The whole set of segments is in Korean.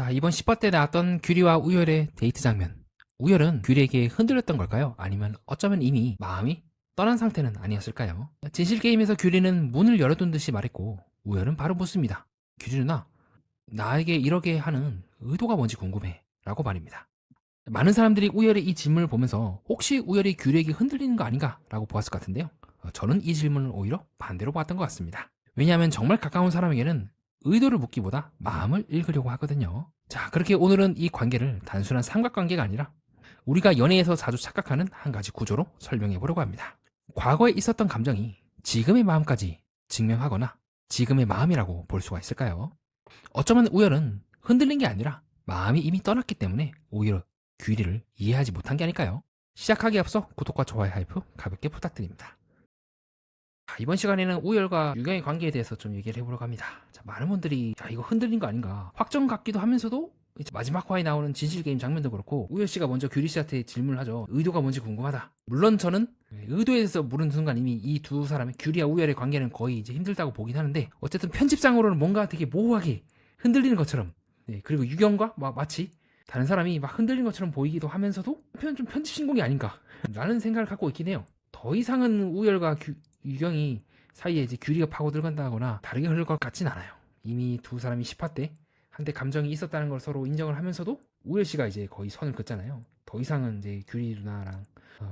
자, 이번 10화 때 나왔던 규리와 우열의 데이트 장면. 우열은 규리에게 흔들렸던 걸까요? 아니면 어쩌면 이미 마음이 떠난 상태는 아니었을까요? 진실 게임에서 규리는 문을 열어둔 듯이 말했고, 우열은 바로 묻습니다. 규리 누나, 나에게 이러게 하는 의도가 뭔지 궁금해. 라고 말입니다. 많은 사람들이 우열의 이 질문을 보면서 혹시 우열이 규리에게 흔들리는 거 아닌가? 라고 보았을 것 같은데요. 저는 이 질문을 오히려 반대로 보았던 것 같습니다. 왜냐하면 정말 가까운 사람에게는 의도를 묻기보다 마음을 읽으려고 하거든요. 자, 그렇게 오늘은 이 관계를 단순한 삼각관계가 아니라 우리가 연애에서 자주 착각하는 한 가지 구조로 설명해 보려고 합니다. 과거에 있었던 감정이 지금의 마음까지 증명하거나 지금의 마음이라고 볼 수가 있을까요? 어쩌면 우열은 흔들린 게 아니라 마음이 이미 떠났기 때문에 오히려 규리를 이해하지 못한 게 아닐까요? 시작하기에 앞서 구독과 좋아요 하이프 가볍게 부탁드립니다. 이번 시간에는 우열과 유경의 관계에 대해서 좀 얘기를 해보려고 합니다. 자, 많은 분들이 이거 흔들린 거 아닌가 확정 같기도 하면서도 이제 마지막 화에 나오는 진실 게임 장면도 그렇고 우열 씨가 먼저 규리 씨한테 질문을 하죠. 의도가 뭔지 궁금하다. 물론 저는 의도에 대해서 물은 순간 이미 이 두 사람의 규리와 우열의 관계는 거의 이제 힘들다고 보긴 하는데 어쨌든 편집상으로는 뭔가 되게 모호하게 흔들리는 것처럼 그리고 유경과 마치 다른 사람이 막 흔들린 것처럼 보이기도 하면서도 한편 좀 편집 신공이 아닌가 라는 생각을 갖고 있긴 해요. 더 이상은 우열과 유경이 사이에 이제 규리가 파고들어간다거나 다르게 흐를 것 같진 않아요. 이미 두 사람이 10화 때 한때 감정이 있었다는 걸 서로 인정을 하면서도 우열 씨가 이제 거의 선을 긋잖아요. 더 이상은 이제 규리 누나랑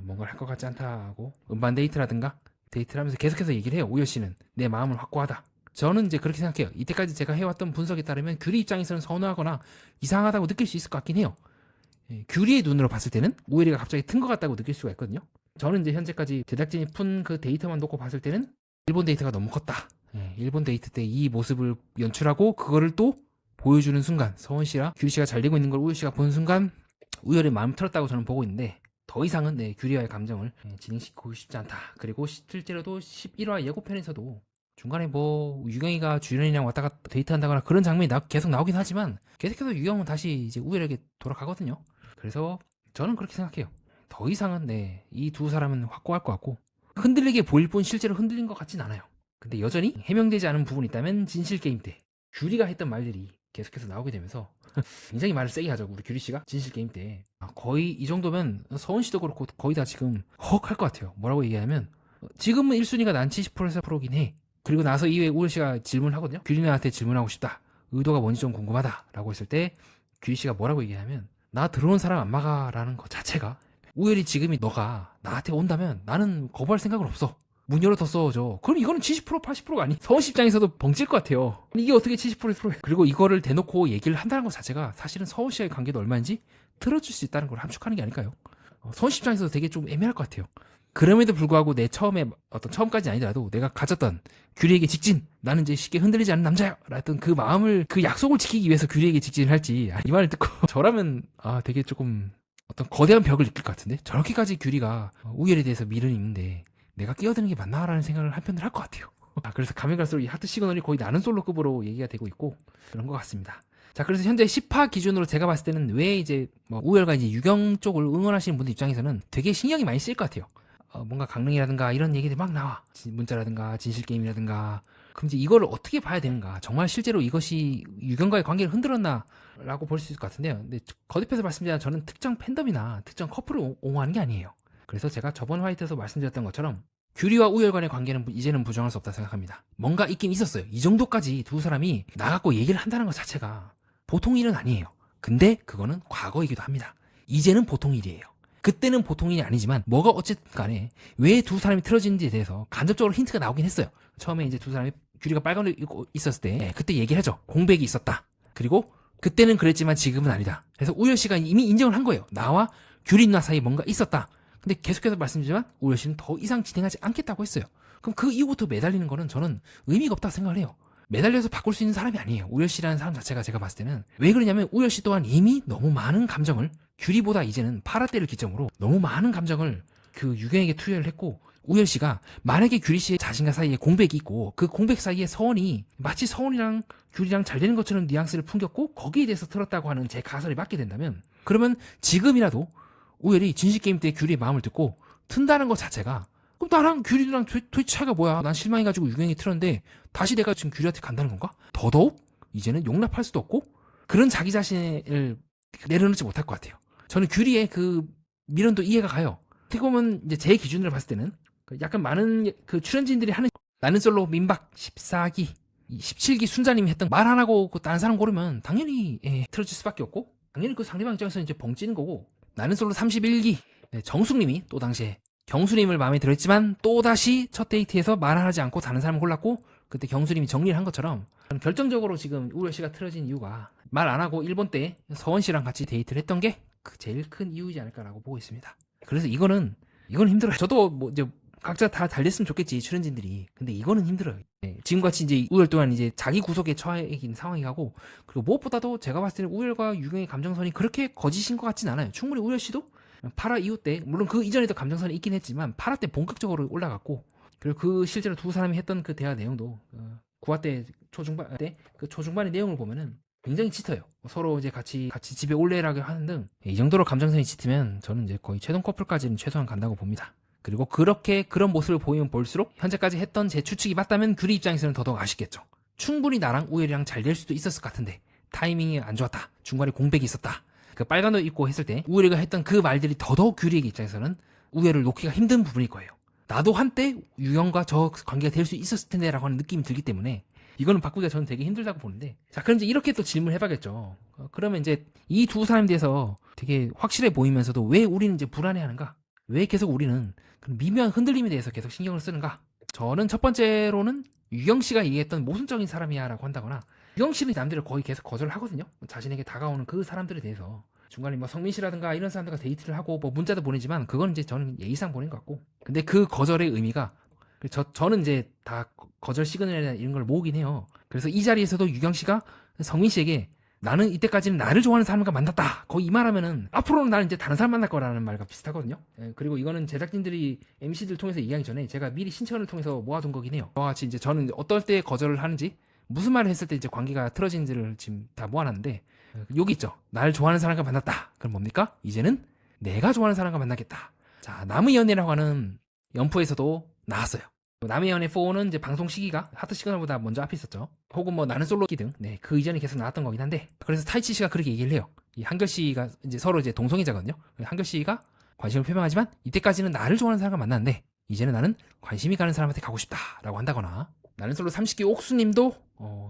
뭔가를 할 것 같지 않다 하고 음반 데이트라든가 데이트를 하면서 계속해서 얘기를 해요. 우열 씨는 내 마음은 확고하다. 저는 이제 그렇게 생각해요. 이때까지 제가 해왔던 분석에 따르면 규리 입장에서는 서운하거나 이상하다고 느낄 수 있을 것 같긴 해요. 규리의 눈으로 봤을 때는 우열이가 갑자기 튼 것 같다고 느낄 수가 있거든요. 저는 이제 현재까지 제작진이 푼 그 데이터만 놓고 봤을 때는 일본 데이트가 너무 컸다. 일본 데이트 때 이 모습을 연출하고 그거를 또 보여주는 순간 서원 씨랑 규리 씨가 잘 되고 있는 걸 우열 씨가 본 순간 우열의 마음 틀었다고 저는 보고 있는데 더 이상은 규리와의 감정을 진행시키고 싶지 않다. 그리고 실제로도 11화 예고편에서도 중간에 유경이가 주연이랑 왔다 갔다 데이트한다거나 그런 장면이 계속 나오긴 하지만 계속해서 유경은 다시 이제 우열에게 돌아가거든요. 그래서 저는 그렇게 생각해요. 더 이상은 이 두 사람은 확고할 것 같고 흔들리게 보일 뿐 실제로 흔들린 것 같진 않아요. 근데 여전히 해명되지 않은 부분이 있다면 진실 게임 때 규리가 했던 말들이 계속해서 나오게 되면서 굉장히 말을 세게 하죠. 우리 규리 씨가 진실 게임 때 거의 이 정도면 서원 씨도 그렇고 거의 다 지금 헉 할 것 같아요. 뭐라고 얘기하면 지금은 1순위가 난 70%에서 프로긴 해. 그리고 나서 이후에 우열 씨가 질문을 하거든요. 규리 누나한테 질문하고 싶다. 의도가 뭔지 좀 궁금하다. 라고 했을 때 규리 씨가 뭐라고 얘기하면 나 들어온 사람 안 막아라는 것 자체가 우열이 지금이 너가 나한테 온다면 나는 거부할 생각은 없어. 문 열어뒀어. 그럼 이거는 70% 80%가 아니 서원 씨 입장에서도 벙찔 것 같아요. 이게 어떻게 70%에 그리고 이거를 대놓고 얘기를 한다는 것 자체가 사실은 서원 씨와의 관계도 얼마인지 틀어줄 수 있다는 걸 함축하는 게 아닐까요? 서원 씨 입장에서도 되게 좀 애매할 것 같아요. 그럼에도 불구하고 내 처음까지는 아니더라도 내가 가졌던 규리에게 직진 나는 이제 쉽게 흔들리지 않는 남자야 라던 그 마음을 그 약속을 지키기 위해서 규리에게 직진을 할지 이 말을 듣고 저라면 되게 조금 어떤 거대한 벽을 느낄 것 같은데 저렇게까지 규리가 우열에 대해서 미련이 있는데 내가 끼어드는 게 맞나라는 생각을 한편으로 할 것 같아요. 그래서 가면 갈수록 이 하트 시그널이 거의 나는 솔로급으로 얘기가 되고 있고 그런 것 같습니다. 자, 그래서 현재 10화 기준으로 제가 봤을 때는 왜 이제 우열과 이제 유경 쪽을 응원하시는 분들 입장에서는 되게 신경이 많이 쓰일 것 같아요. 뭔가 강릉이라든가 이런 얘기들이 막 나와. 문자라든가 진실게임이라든가. 그럼 이제 이걸 어떻게 봐야 되는가? 정말 실제로 이것이 유경과의 관계를 흔들었나? 라고 볼 수 있을 것 같은데요. 근데 거듭해서 말씀드리면 저는 특정 팬덤이나 특정 커플을 옹호하는 게 아니에요. 그래서 제가 저번 화이트에서 말씀드렸던 것처럼 규리와 우열 간의 관계는 이제는 부정할 수 없다 생각합니다. 뭔가 있긴 있었어요. 이 정도까지 두 사람이 나갖고 얘기를 한다는 것 자체가 보통 일은 아니에요. 근데 그거는 과거이기도 합니다. 이제는 보통 일이에요. 그때는 보통 일이 아니지만 뭐가 어쨌든 간에 왜 두 사람이 틀어지는지에 대해서 간접적으로 힌트가 나오긴 했어요. 처음에 이제 두 사람이 규리가 빨간 옷 입고 있었을 때 그때 얘기를 하죠. 공백이 있었다. 그리고 그때는 그랬지만 지금은 아니다. 그래서 우열 씨가 이미 인정을 한 거예요. 나와 규리 누나 사이에 뭔가 있었다. 근데 계속해서 말씀드리지만 우열 씨는 더 이상 진행하지 않겠다고 했어요. 그럼 그 이후부터 매달리는 거는 저는 의미가 없다고 생각을 해요. 매달려서 바꿀 수 있는 사람이 아니에요. 우열 씨라는 사람 자체가 제가 봤을 때는 왜 그러냐면 우열 씨 또한 이미 너무 많은 감정을 규리보다 이제는 파라떼를 기점으로 너무 많은 감정을 그 유경에게 투여를 했고 우열 씨가 만약에 규리 씨의 자신과 사이에 공백이 있고 그 공백 사이에 서원이 마치 서원이랑 규리랑 잘 되는 것처럼 뉘앙스를 풍겼고 거기에 대해서 틀었다고 하는 제 가설이 맞게 된다면 그러면 지금이라도 우열이 진실게임 때 규리의 마음을 듣고 튼다는 것 자체가 그럼 나랑 규리랑 도대체 차이가 뭐야? 난 실망해가지고 유경이 틀었는데 다시 내가 지금 규리한테 간다는 건가? 더더욱 이제는 용납할 수도 없고 그런 자기 자신을 내려놓지 못할 것 같아요. 저는 규리의 그 미련도 이해가 가요. 어떻게 보면 이제 제 기준으로 봤을 때는 약간 많은 그 출연진들이 하는 나는 솔로 민박 14기 17기 순자님이 했던 말 안 하고 그 다른 사람 고르면 당연히 틀어질 수밖에 없고, 당연히 그 상대방 입장에서는 이제 벙찌는 거고. 나는 솔로 31기 정숙님이 또 당시에 경수님을 마음에 들었지만 또다시 첫 데이트에서 말 하지 않고 다른 사람을 골랐고, 그때 경수님이 정리를 한 것처럼 저는 결정적으로 지금 우열씨가 틀어진 이유가 말 안 하고 일본 때 서원씨랑 같이 데이트를 했던 게 그 제일 큰 이유이지 않을까라고 보고 있습니다. 그래서 이건 힘들어요. 저도 뭐 이제 각자 다 달렸으면 좋겠지, 출연진들이. 근데 이거는 힘들어요. 지금같이 이제 우열 또한 이제 자기 구속에 처해 있는 상황이 가고, 그리고 무엇보다도 제가 봤을 때는 우열과 유경의 감정선이 그렇게 거짓인 것 같진 않아요. 충분히 우열 씨도 8화 이후 때, 물론 그 이전에도 감정선이 있긴 했지만 8화 때 본격적으로 올라갔고, 그리고 그 실제로 두 사람이 했던 그 대화 내용도 9화 때 초중반 때 그 초중반의 내용을 보면은 굉장히 짙어요. 서로 이제 같이 집에 올래라고 하는 등 이 정도로 감정선이 짙으면 저는 이제 거의 최종 커플까지는 최소한 간다고 봅니다. 그리고 그런 모습을 보이면 볼수록 현재까지 했던 제 추측이 맞다면 규리 입장에서는 더더욱 아쉽겠죠. 충분히 나랑 우열이랑 잘 될 수도 있었을 것 같은데 타이밍이 안 좋았다, 중간에 공백이 있었다, 그 빨간 옷 입고 했을 때 우열이가 했던 그 말들이 더더욱 규리에게 입장에서는 우열을 놓기가 힘든 부분일 거예요. 나도 한때 유경과 저 관계가 될 수 있었을 텐데 라고 하는 느낌이 들기 때문에 이거는 바꾸기가 저는 되게 힘들다고 보는데, 자, 그럼 이제 이렇게 또 질문을 해봐겠죠. 그러면 이제 이 두 사람에 대해서 되게 확실해 보이면서도 왜 우리는 이제 불안해하는가? 왜 계속 우리는 그런 미묘한 흔들림에 대해서 계속 신경을 쓰는가? 저는 첫 번째로는 유경 씨가 얘기했던 모순적인 사람이야라고 한다거나, 유경 씨는 남들을 거의 계속 거절을 하거든요. 자신에게 다가오는 그 사람들에 대해서 중간에 뭐 성민 씨라든가 이런 사람들과 데이트를 하고 뭐 문자도 보내지만 그건 이제 저는 예의상 보낸 것 같고, 근데 그 거절의 의미가 저는 이제 다 거절 시그널이나 이런 걸 모으긴 해요. 그래서 이 자리에서도 유경 씨가 성민 씨에게 나는 이때까지는 나를 좋아하는 사람과 만났다, 거의 이 말하면은 앞으로는 나는 이제 다른 사람 만날 거라는 말과 비슷하거든요. 그리고 이거는 제작진들이 MC들 통해서 얘기하기 전에 제가 미리 신청을 통해서 모아둔 거긴 해요. 저와 같이 이제 저는 어떨 때 거절을 하는지, 무슨 말을 했을 때 이제 관계가 틀어진지를 지금 다 모아놨는데, 여기 있죠. 날 좋아하는 사람과 만났다. 그럼 뭡니까? 이제는 내가 좋아하는 사람과 만나겠다. 자, 남의 연애라고 하는 연포에서도 나왔어요. 남의 연애 4는 이제 방송 시기가 하트 시그널보다 먼저 앞에 있었죠. 혹은 뭐 나는 솔로기 등, 그 이전에 계속 나왔던 거긴 한데, 그래서 타이치 씨가 그렇게 얘기를 해요. 이 한결 씨가 이제 서로 이제 동성애자거든요. 한결 씨가 관심을 표명하지만 이때까지는 나를 좋아하는 사람과 만났는데 이제는 나는 관심이 가는 사람한테 가고 싶다라고 한다거나, 나는 솔로 30기 옥수님도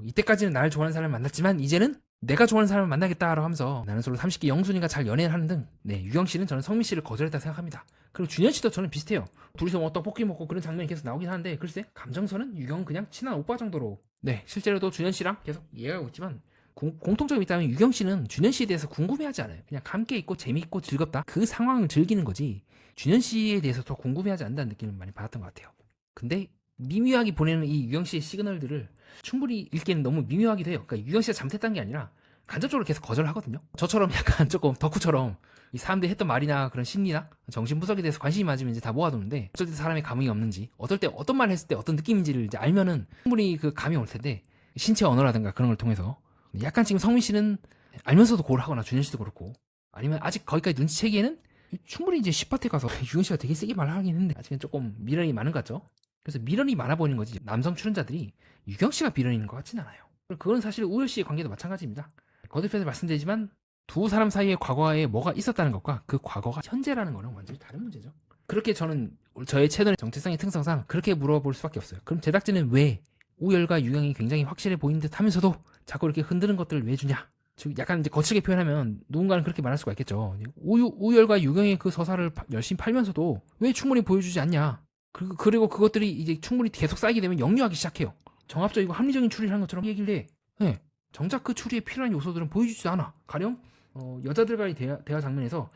이때까지는 나를 좋아하는 사람을 만났지만 이제는 내가 좋아하는 사람을 만나겠다라고 하면서 나는 솔로 30기 영순이가 잘 연애를 하는 등, 유경 씨는 저는 성민 씨를 거절했다 생각합니다. 그리고 준현 씨도 저는 비슷해요. 둘이서 뭐 떡볶이 먹고 그런 장면이 계속 나오긴 하는데, 글쎄 감정선은 유경은 그냥 친한 오빠 정도로 실제로도 준현 씨랑 계속 이해하고 있지만, 공통점이 있다면 유경 씨는 준현 씨에 대해서 궁금해하지 않아요. 그냥 함께 있고 재미있고 즐겁다, 그 상황을 즐기는 거지 준현 씨에 대해서 더 궁금해하지 않는다는 느낌을 많이 받았던 것 같아요. 근데 미묘하게 보내는 이 유경 씨의 시그널들을 충분히 읽기에는 너무 미묘하기도 해요. 그러니까 유경 씨가 잘못했다는 게 아니라 간접적으로 계속 거절하거든요. 저처럼 약간 조금 덕후처럼 이 사람들이 했던 말이나 그런 심리나 정신분석에 대해서 관심이 많으면 이제 다 모아두는데, 어쩔 때 사람의 감흥이 없는지, 어떨 때 어떤 말을 했을 때 어떤 느낌인지를 이제 알면은 충분히 그 감이 올 텐데, 신체 언어라든가 그런 걸 통해서 약간 지금 성민 씨는 알면서도 고를 하거나 준현 씨도 그렇고, 아니면 아직 거기까지 눈치채기에는 충분히 이제 10파트 가서 유경 씨가 되게 세게 말하긴 했는데 아직은 조금 미련이 많은 것 같죠. 그래서 미련이 많아 보이는 거지, 남성 출연자들이 유경 씨가 미련인 것 같진 않아요. 그건 사실 우열 씨의 관계도 마찬가지입니다. 거듭해서 말씀드리지만 두 사람 사이에 과거에 뭐가 있었다는 것과 그 과거가 현재라는 거는 완전히 다른 문제죠. 그렇게 저는 저의 채널의 정체성의 특성상 그렇게 물어볼 수밖에 없어요. 그럼 제작진은 왜 우열과 유경이 굉장히 확실해 보이는 듯 하면서도 자꾸 이렇게 흔드는 것들을 왜 주냐? 즉 약간 이제 거칠게 표현하면 누군가는 그렇게 말할 수가 있겠죠. 우열과 유경의 그 서사를 열심히 팔면서도 왜 충분히 보여주지 않냐? 그리고 그것들이 이제 충분히 계속 쌓이게 되면 역류하기 시작해요. 정합적이고 합리적인 추리를 하는 것처럼 얘기를 해. 정작 그 추리에 필요한 요소들은 보여주지도 않아. 가령 여자들과의 대화 장면에서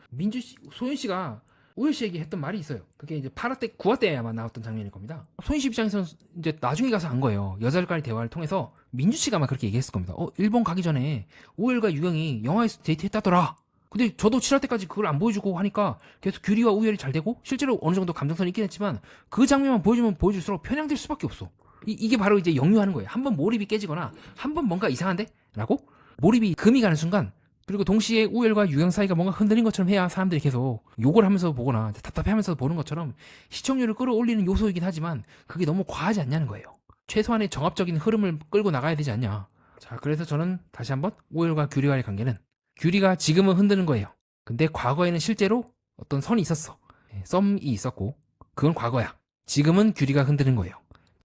소연 씨가 우열 씨에게 했던 말이 있어요. 그게 이제 8화 때 9화 때 아마 나왔던 장면일 겁니다. 소연 씨 입장에서는 이제 나중에 가서 안 거예요. 여자들과의 대화를 통해서 민주 씨가 아마 그렇게 얘기했을 겁니다. 일본 가기 전에 우열과 유경이 영화에서 데이트했다더라. 근데 저도 7화 때까지 그걸 안 보여주고 하니까 계속 규리와 우열이 잘 되고 실제로 어느 정도 감정선이 있긴 했지만 그 장면만 보여주면 보여줄수록 편향될 수밖에 없어. 이게 바로 이제 역류하는 거예요. 한번 몰입이 깨지거나 한번 뭔가 이상한데? 라고 몰입이 금이 가는 순간, 그리고 동시에 우열과 유경 사이가 뭔가 흔들린 것처럼 해야 사람들이 계속 욕을 하면서 보거나 답답해하면서 보는 것처럼 시청률을 끌어올리는 요소이긴 하지만 그게 너무 과하지 않냐는 거예요. 최소한의 정합적인 흐름을 끌고 나가야 되지 않냐. 자, 자, 그래서 저는 다시 한번 우열과 규리와의 관계는 규리가 지금은 흔드는 거예요. 근데 과거에는 실제로 어떤 선이 있었어. 썸이 있었고 그건 과거야. 지금은 규리가 흔드는 거예요.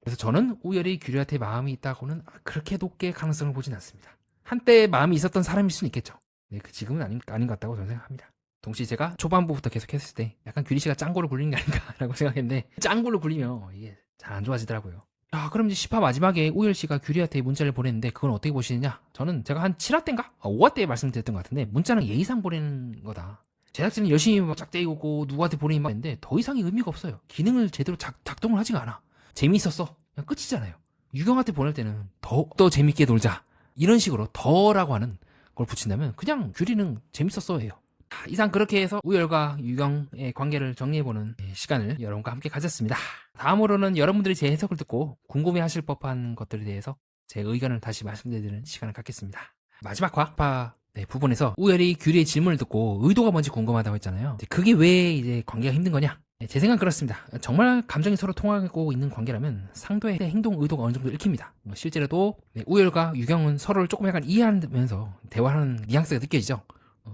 그래서 저는 우열이 규리한테 마음이 있다고는 그렇게 높게 가능성을 보진 않습니다. 한때 마음이 있었던 사람일 수는 있겠죠. 네, 그 지금은 아닌 것 같다고 저는 생각합니다. 동시에 제가 초반부부터 계속 했을 때 약간 규리 씨가 짱구를 굴리는 게 아닌가라고 생각했는데 짱구를 굴리면 이게 잘 안 좋아지더라고요. 자, 그럼 이제 10화 마지막에 우열 씨가 규리한테 문자를 보냈는데 그건 어떻게 보시느냐? 저는 제가 한 7화 때인가? 5화 때 말씀드렸던 것 같은데 문자는 예의상 보내는 거다. 제작진은 열심히 막 짝대기고 누구한테 보내는 말인데 더 이상의 의미가 없어요. 기능을 제대로 작동을 하지가 않아. 재미있었어. 그냥 끝이잖아요. 유경한테 보낼 때는 더 재밌게 놀자. 이런 식으로 더라고 하는 걸 붙인다면 그냥 규리는 재밌었어 해요. 자, 이상 그렇게 해서 우열과 유경의 관계를 정리해보는 시간을 여러분과 함께 가졌습니다. 다음으로는 여러분들이 제 해석을 듣고 궁금해하실 법한 것들에 대해서 제 의견을 다시 말씀드리는 시간을 갖겠습니다. 마지막 과학파 부분에서 우열이 규리의 질문을 듣고 의도가 뭔지 궁금하다고 했잖아요. 그게 왜 이제 관계가 힘든 거냐? 제 생각은 그렇습니다. 정말 감정이 서로 통하고 있는 관계라면 상대의 행동 의도가 어느 정도 읽힙니다. 실제로도 우열과 유경은 서로를 조금 약간 이해하면서 대화하는 뉘앙스가 느껴지죠.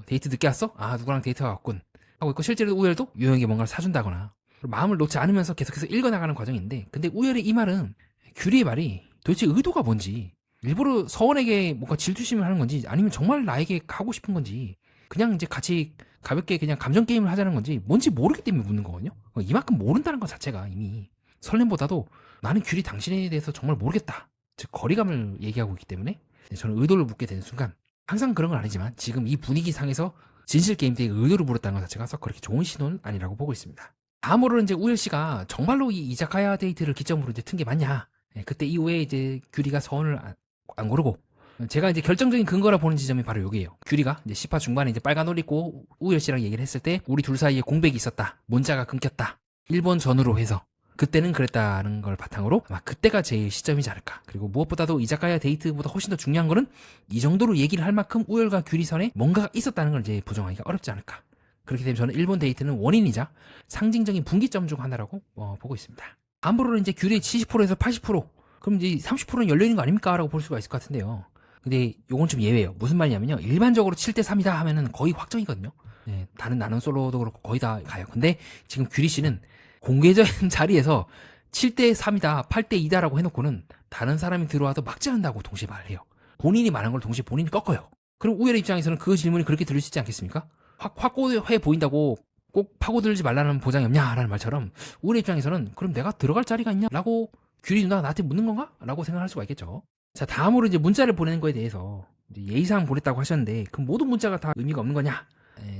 데이트 늦게 왔어? 아, 누구랑 데이트가 왔군 하고 있고, 실제로 우열도 유경에게 뭔가를 사준다거나 마음을 놓지 않으면서 계속해서 읽어나가는 과정인데, 근데 우열의 이 말은, 규리의 말이 도대체 의도가 뭔지, 일부러 서원에게 뭔가 질투심을 하는 건지 아니면 정말 나에게 가고 싶은 건지, 그냥 이제 같이 가볍게 그냥 감정 게임을 하자는 건지 뭔지 모르기 때문에 묻는 거거든요. 이만큼 모른다는 것 자체가 이미 설렘보다도 나는 규리 당신에 대해서 정말 모르겠다, 즉 거리감을 얘기하고 있기 때문에 저는 의도를 묻게 되는 순간, 항상 그런 건 아니지만 지금 이 분위기상에서 진실 게임 때의 의도를 물었다는 것 자체가 그렇게 좋은 신호는 아니라고 보고 있습니다. 다음으로는 이제 우열 씨가 정말로 이 이자카야 데이트를 기점으로 이제 튼 게 맞냐? 그때 이후에 이제 규리가 서원을 안 고르고, 제가 이제 결정적인 근거라 보는 지점이 바로 여기에요. 규리가 이제 10화 중반에 이제 빨간 옷 입고 우열 씨랑 얘기를 했을 때 우리 둘 사이에 공백이 있었다, 문자가 끊겼다, 일본 전후로 해서 그때는 그랬다는 걸 바탕으로 아마 그때가 제일 시점이지 않을까. 그리고 무엇보다도 이자카야 데이트보다 훨씬 더 중요한 거는 이 정도로 얘기를 할 만큼 우열과 규리 선에 뭔가가 있었다는 걸 이제 부정하기가 어렵지 않을까. 그렇기 때문에 저는 일본 데이트는 원인이자 상징적인 분기점 중 하나라고 보고 있습니다. 다음으로는 이제 규리의 70%에서 80%, 그럼 이제 30%는 열려있는 거 아닙니까? 라고 볼 수가 있을 것 같은데요. 근데 요건 좀 예외예요. 무슨 말이냐면요, 일반적으로 7대3이다 하면은 거의 확정이거든요. 네, 다른 나는 솔로도 그렇고 거의 다 가요. 근데 지금 규리 씨는 공개적인 자리에서 7대3이다, 8대2다라고 해놓고는 다른 사람이 들어와도 막지 않는다고 동시에 말을 해요. 본인이 말한 걸 동시에 본인이 꺾어요. 그럼 우열의 입장에서는 그 질문이 그렇게 들릴 수 있지 않겠습니까? 확고해 보인다고 꼭 파고들지 말라는 보장이 없냐라는 말처럼 우열의 입장에서는 그럼 내가 들어갈 자리가 있냐? 라고 규리 누나가 나한테 묻는 건가? 라고 생각할 수가 있겠죠. 자, 다음으로 이제 문자를 보내는 거에 대해서 예의상 보냈다고 하셨는데, 그럼 모든 문자가 다 의미가 없는 거냐?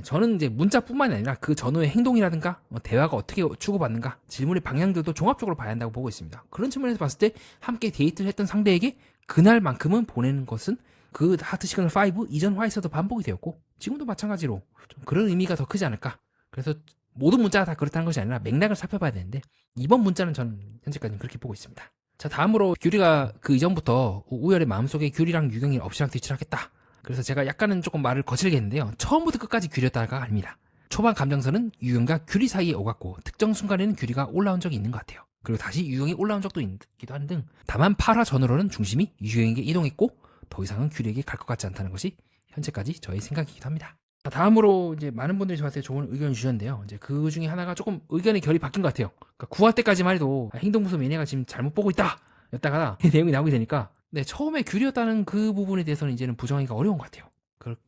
저는 이제 문자뿐만이 아니라 그 전후의 행동이라든가 대화가 어떻게 주고받는가, 질문의 방향들도 종합적으로 봐야 한다고 보고 있습니다. 그런 측면에서 봤을 때 함께 데이트를 했던 상대에게 그날만큼은 보내는 것은 그 하트 시그널 5 이전 화에서도 반복이 되었고 지금도 마찬가지로 좀 그런 의미가 더 크지 않을까. 그래서 모든 문자가 다 그렇다는 것이 아니라 맥락을 살펴봐야 되는데, 이번 문자는 저는 현재까지는 그렇게 보고 있습니다. 자, 다음으로 규리가 그 이전부터 우열의 마음속에 규리랑 유경이 엎치락뒤치락 했다. 그래서 제가 약간은 조금 말을 거칠게 했는데요, 처음부터 끝까지 규리였다가 아닙니다. 초반 감정선은 유경과 규리 사이에 오갔고 특정 순간에는 규리가 올라온 적이 있는 것 같아요. 그리고 다시 유경이 올라온 적도 있기도 하는 등, 다만 8화 전후로는 중심이 유경에게 이동했고 더 이상은 규리에게 갈 것 같지 않다는 것이 현재까지 저의 생각이기도 합니다. 자, 다음으로 이제 많은 분들이 저한테 좋은 의견을 주셨는데요, 이제 그 중에 하나가 조금 의견의 결이 바뀐 것 같아요. 그러니까 9화 때까지만 해도 행동무섭 얘네가 지금 잘못 보고 있다 였다가 내용이 나오게 되니까 처음에 규리였다는 그 부분에 대해서는 이제는 부정하기가 어려운 것 같아요.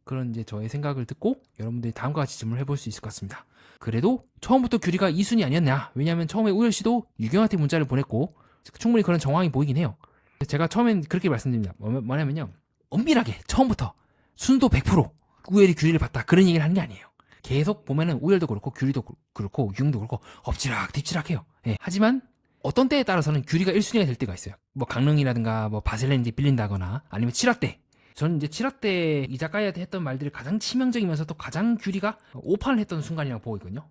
그런 이제 저의 생각을 듣고 여러분들이 다음과 같이 질문을 해볼 수 있을 것 같습니다. 그래도 처음부터 규리가 2순위 아니었냐? 왜냐하면 처음에 우열 씨도 유경한테 문자를 보냈고 충분히 그런 정황이 보이긴 해요. 제가 처음엔 그렇게 말씀드립니다. 뭐냐면요, 엄밀하게 처음부터 순도 100% 우열이 규리를 봤다, 그런 얘기를 하는 게 아니에요. 계속 보면은 우열도 그렇고 규리도 그렇고 유경도 그렇고 엎치락 뒤치락 해요. 하지만 어떤 때에 따라서는 규리가 1순위가 될 때가 있어요. 뭐 강릉이라든가 뭐 바셀렌지 빌린다거나 아니면 7화 때. 저는 이제 7화 때 이자카야한테 했던 말들이 가장 치명적이면서도 가장 규리가 오판을 했던 순간이라고 보고 있거든요.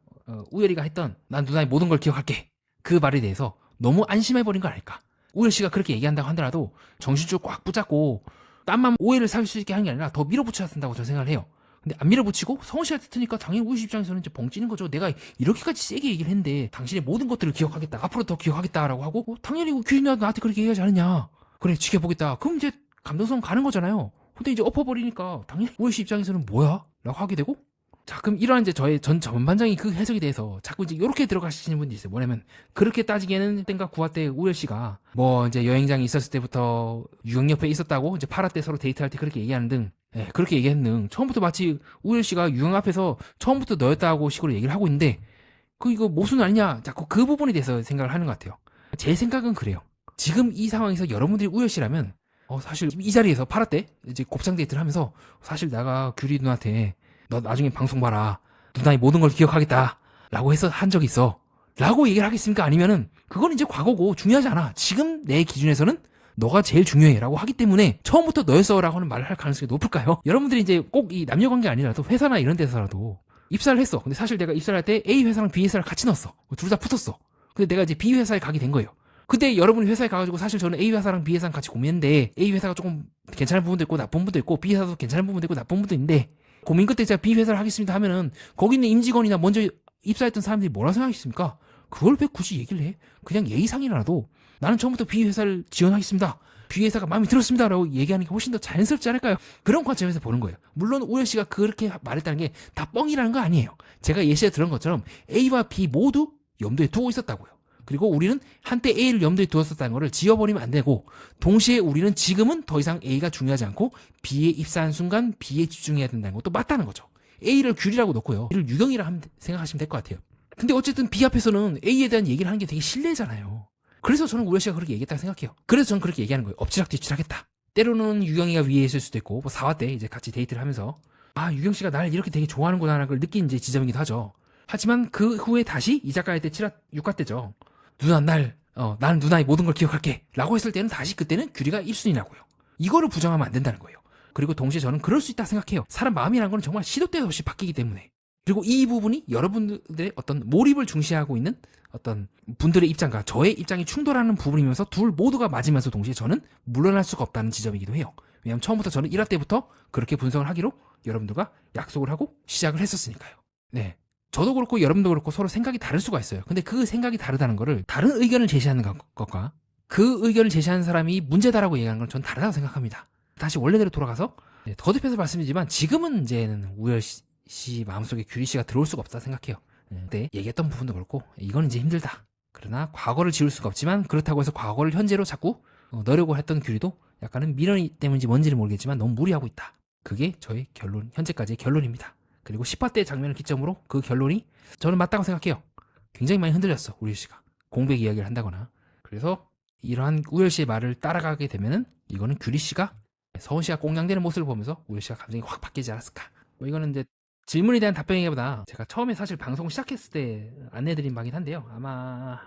우열이가 했던 난 누나의 모든 걸 기억할게, 그 말에 대해서 너무 안심해버린 거 아닐까. 우열 씨가 그렇게 얘기한다고 하더라도 정신줄 꽉 붙잡고 딴만 오해를 살 수 있게 하는 게 아니라 더 밀어붙여야 된다고 저는 생각을 해요. 근데 안 밀어붙이고 성원 씨한테 트니까 당연히 우유 씨 입장에서는 이제 벙찌는 거죠. 내가 이렇게까지 세게 얘기를 했는데 당신의 모든 것들을 기억하겠다, 앞으로 더 기억하겠다라고 하고 당연히 규리가 나한테 그렇게 얘기하지 않았냐, 그래 지켜보겠다. 그럼 이제 감정성 가는 거잖아요. 근데 이제 엎어버리니까 당연히 우열 씨 입장에서는 뭐야? 라고 하게 되고, 자, 그럼 이러한 이제 저의 전 전반적인 그 해석에 대해서 자꾸 이제 이렇게 들어가시는 분들이 있어요. 뭐냐면, 그렇게 따지기에는 땐가 9화 때 우열 씨가 뭐 이제 여행장에 있었을 때부터 유경 옆에 있었다고 이제 8화 때 서로 데이트할 때 그렇게 얘기하는 등, 예, 그렇게 얘기하는 등, 처음부터 마치 우열 씨가 유경 앞에서 처음부터 너였다고 식으로 얘기를 하고 있는데, 이거 모순 아니냐? 자꾸 그 부분에 대해서 생각을 하는 것 같아요. 제 생각은 그래요. 지금 이 상황에서 여러분들이 우열 씨라면, 사실 이 자리에서 8화 때 이제 곱창 데이트를 하면서, 사실 내가 규리 누나한테 너 나중에 방송 봐라, 누나의 모든 걸 기억하겠다 라고 해서 한 적이 있어 라고 얘기를 하겠습니까? 아니면은 그건 이제 과거고 중요하지 않아, 지금 내 기준에서는 너가 제일 중요해 라고 하기 때문에 처음부터 너였어 라고 하는 말을 할 가능성이 높을까요? 여러분들이 이제 꼭 이 남녀관계 아니라도 회사나 이런 데서라도 입사를 했어. 근데 사실 내가 입사를 할 때 A 회사랑 B 회사를 같이 넣었어. 둘 다 붙었어. 근데 내가 이제 B 회사에 가게 된 거예요. 근데 여러분이 회사에 가가지고 사실 저는 A 회사랑 B 회사랑 같이 고민했는데, A 회사가 조금 괜찮은 부분도 있고 나쁜 부분도 있고 B 회사도 괜찮은 부분도 있고 나쁜 부분도 있는데, 고민 끝에 제가 B 회사를 하겠습니다 하면은 거기 있는 임직원이나 먼저 입사했던 사람들이 뭐라 생각하겠습니까? 그걸 왜 굳이 얘기를 해? 그냥 예의상이라도 나는 처음부터 B 회사를 지원하겠습니다, B 회사가 마음에 들었습니다 라고 얘기하는 게 훨씬 더 자연스럽지 않을까요? 그런 관점에서 보는 거예요. 물론 우열 씨가 그렇게 말했다는 게 다 뻥이라는 거 아니에요. 제가 예시에 들은 것처럼 A와 B 모두 염두에 두고 있었다고요. 그리고 우리는 한때 A를 염두에 두었었다는 것을 지워버리면 안 되고, 동시에 우리는 지금은 더 이상 A가 중요하지 않고 B에 입사한 순간 B에 집중해야 된다는 것도 맞다는 거죠. A를 규리라고 놓고요, B를 유경이라 생각하시면 될 것 같아요. 근데 어쨌든 B 앞에서는 A에 대한 얘기를 하는 게 되게 실례잖아요. 그래서 저는 우열 씨가 그렇게 얘기했다고 생각해요. 그래서 저는 그렇게 얘기하는 거예요. 엎치락뒤치락했다. 때로는 유경이가 위에 있을 수도 있고, 뭐 4화 때 이제 같이 데이트를 하면서 유경 씨가 나를 이렇게 되게 좋아하는구나 라는 걸 느낀 이제 지점이기도 하죠. 하지만 그 후에 다시 이 작가의 때 6화 때죠. 누나 나는 누나의 모든 걸 기억할게 라고 했을 때는 다시 그때는 규리가 1순위라고요. 이거를 부정하면 안 된다는 거예요. 그리고 동시에 저는 그럴 수 있다 생각해요. 사람 마음이란 건 정말 시도 때도 없이 바뀌기 때문에. 그리고 이 부분이 여러분들의 어떤 몰입을 중시하고 있는 어떤 분들의 입장과 저의 입장이 충돌하는 부분이면서 둘 모두가 맞으면서 동시에 저는 물러날 수가 없다는 지점이기도 해요. 왜냐하면 처음부터 저는 1화 때부터 그렇게 분석을 하기로 여러분들과 약속을 하고 시작을 했었으니까요. 네. 저도 그렇고 여러분도 그렇고 서로 생각이 다를 수가 있어요. 근데 그 생각이 다르다는 거를, 다른 의견을 제시하는 것과 그 의견을 제시하는 사람이 문제다라고 얘기하는 건 전 다르다고 생각합니다. 다시 원래대로 돌아가서, 거듭해서 말씀드리지만 지금은 이제는 우열 씨 마음속에 규리 씨가 들어올 수가 없다 생각해요. 그때 얘기했던 부분도 그렇고 이건 이제 힘들다. 그러나 과거를 지울 수가 없지만, 그렇다고 해서 과거를 현재로 자꾸 넣으려고 했던 규리도 약간은 미련 때문인지 뭔지는 모르겠지만 너무 무리하고 있다. 그게 저의 결론, 현재까지의 결론입니다. 그리고 10화 때 장면을 기점으로 그 결론이 저는 맞다고 생각해요. 굉장히 많이 흔들렸어, 우열 씨가. 공백 이야기를 한다거나. 그래서 이러한 우열 씨의 말을 따라가게 되면은 이거는 규리 씨가, 서은 씨가 꽁냥대는 모습을 보면서 우열 씨가 감정이 확 바뀌지 않았을까. 뭐 이거는 이제 질문에 대한 답변이기보다 제가 처음에 사실 방송 시작했을 때 안내드린 바긴 한데요. 아마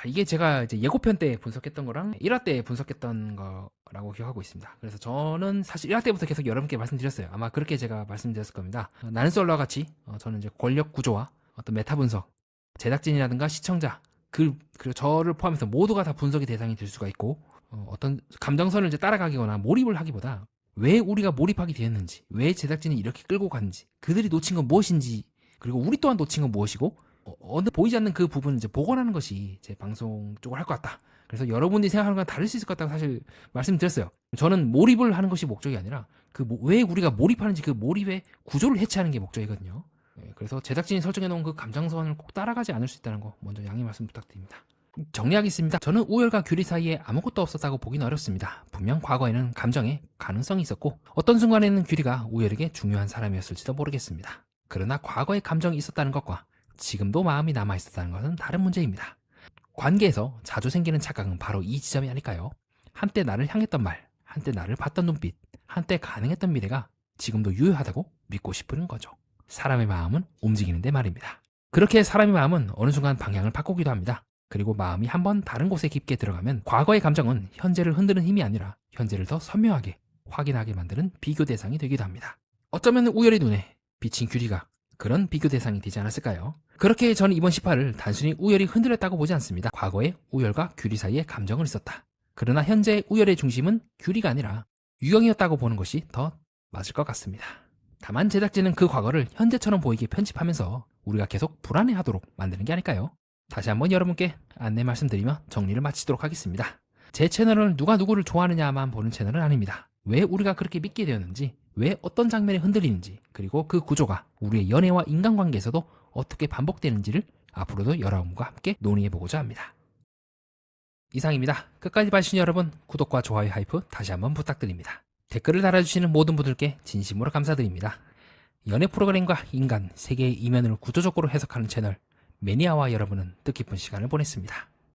이게 제가 이제 예고편 때 분석했던 거랑 1화 때 분석했던 거라고 기억하고 있습니다. 그래서 저는 사실 1화 때부터 계속 여러분께 말씀드렸어요. 아마 그렇게 제가 말씀드렸을 겁니다. 나는 솔로와 같이 저는 이제 권력 구조와 어떤 메타 분석, 제작진이라든가 시청자, 그리고 저를 포함해서 모두가 다 분석의 대상이 될 수가 있고, 어떤 감정선을 이제 따라가기거나 몰입을 하기보다 왜 우리가 몰입하게 되었는지, 왜 제작진이 이렇게 끌고 갔는지, 그들이 놓친 건 무엇인지, 그리고 우리 또한 놓친 건 무엇이고, 어느 보이지 않는 그 부분을 이제 복원하는 것이 제 방송 쪽을 할 것 같다. 그래서 여러분들이 생각하는 건 다를 수 있을 것 같다고 사실 말씀드렸어요. 저는 몰입을 하는 것이 목적이 아니라 왜 우리가 몰입하는지 그 몰입의 구조를 해체하는 게 목적이거든요. 그래서 제작진이 설정해 놓은 그 감정선을 꼭 따라가지 않을 수 있다는 거 먼저 양해 말씀 부탁드립니다. 정리하겠습니다. 저는 우열과 규리 사이에 아무것도 없었다고 보기는 어렵습니다. 분명 과거에는 감정에 가능성이 있었고, 어떤 순간에는 규리가 우열에게 중요한 사람이었을지도 모르겠습니다. 그러나 과거에 감정이 있었다는 것과 지금도 마음이 남아있었다는 것은 다른 문제입니다. 관계에서 자주 생기는 착각은 바로 이 지점이 아닐까요? 한때 나를 향했던 말, 한때 나를 봤던 눈빛, 한때 가능했던 미래가 지금도 유효하다고 믿고 싶은 거죠. 사람의 마음은 움직이는데 말입니다. 그렇게 사람의 마음은 어느 순간 방향을 바꾸기도 합니다. 그리고 마음이 한번 다른 곳에 깊게 들어가면 과거의 감정은 현재를 흔드는 힘이 아니라 현재를 더 선명하게 확인하게 만드는 비교 대상이 되기도 합니다. 어쩌면 우열의 눈에 비친 규리가 그런 비교 대상이 되지 않았을까요? 그렇게 저는 이번 10화를 단순히 우열이 흔들렸다고 보지 않습니다. 과거에 우열과 규리 사이에 감정을 있었다. 그러나 현재 우열의 중심은 규리가 아니라 유경이었다고 보는 것이 더 맞을 것 같습니다. 다만 제작진은 그 과거를 현재처럼 보이게 편집하면서 우리가 계속 불안해하도록 만드는 게 아닐까요? 다시 한번 여러분께 안내 말씀드리며 정리를 마치도록 하겠습니다. 제 채널은 누가 누구를 좋아하느냐만 보는 채널은 아닙니다. 왜 우리가 그렇게 믿게 되었는지, 왜 어떤 장면에 흔들리는지, 그리고 그 구조가 우리의 연애와 인간관계에서도 어떻게 반복되는지를 앞으로도 여러분과 함께 논의해보고자 합니다. 이상입니다. 끝까지 봐주신 여러분, 구독과 좋아요 하이프 다시 한번 부탁드립니다. 댓글을 달아주시는 모든 분들께 진심으로 감사드립니다. 연애 프로그램과 인간, 세계의 이면을 구조적으로 해석하는 채널 매니아와 여러분은 뜻깊은 시간을 보냈습니다.